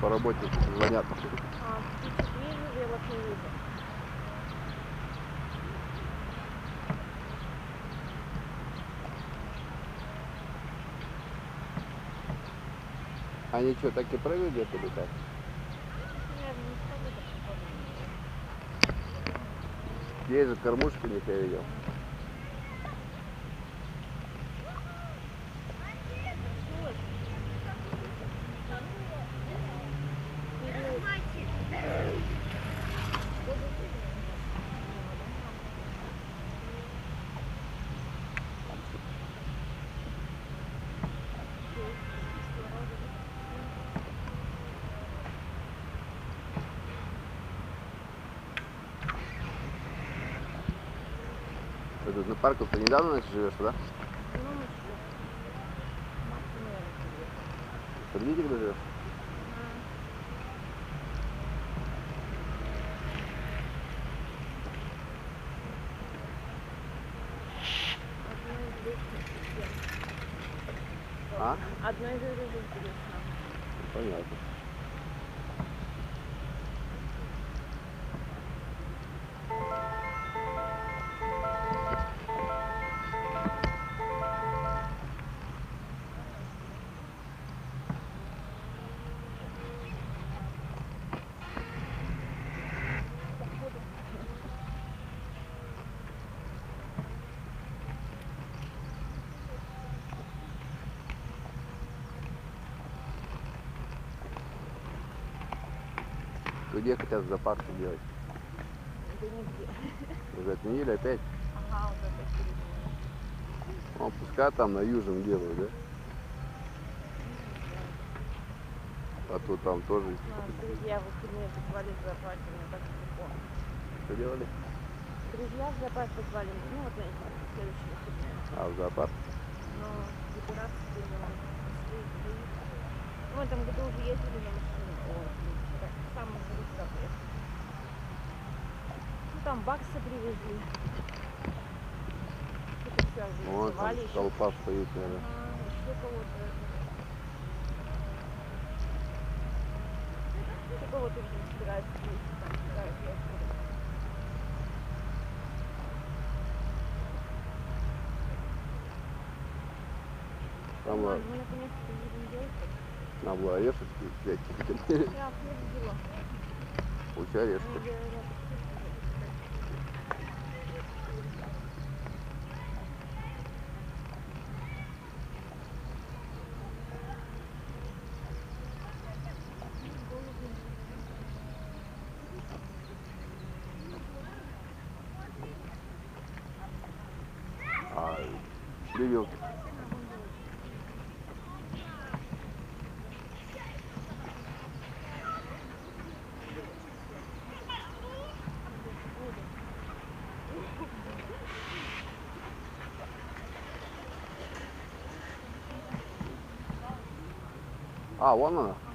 по работе звонят. А, птичек вижу, белок не вижу. Они что, так и прыгают где-то летать? Наверное, не скажу, так похоже. Есть же кормушки, не я видел. Ты тут на парку-то недавно, значит, живешь, да? Ну, ничего. Марта, наверное, В родителях живешь? А? Одно из интересно. Понятно. Где хотят зоопарк делать? Да нигде. Уже отменили опять? Ага, вот это переменили. Ну, пускай там на южном делают, да? А то там тоже. Друзья выходные позвали в зоопарк, мне так легко. Что делали? Друзья в зоопарк позвали, ну вот на эти следующие выходные. А, в зоопарк? Но выбираться было пошли. Ну, в этом году уже ездили на машине. Ой, блин, самый быстро приехали. Ну, там баксы привезли. Что-то все Вон там организовали еще. толпа стоит, наверное. Ага, еще кого-то. Еще кого-то, видимо, собираются вместе там сюда ехать. Там Ладно, мы наконец-то будем делать. надо было орешек взять. Я хлеб взяла. Получай орешки. Они говорят, А привил. А, вон она.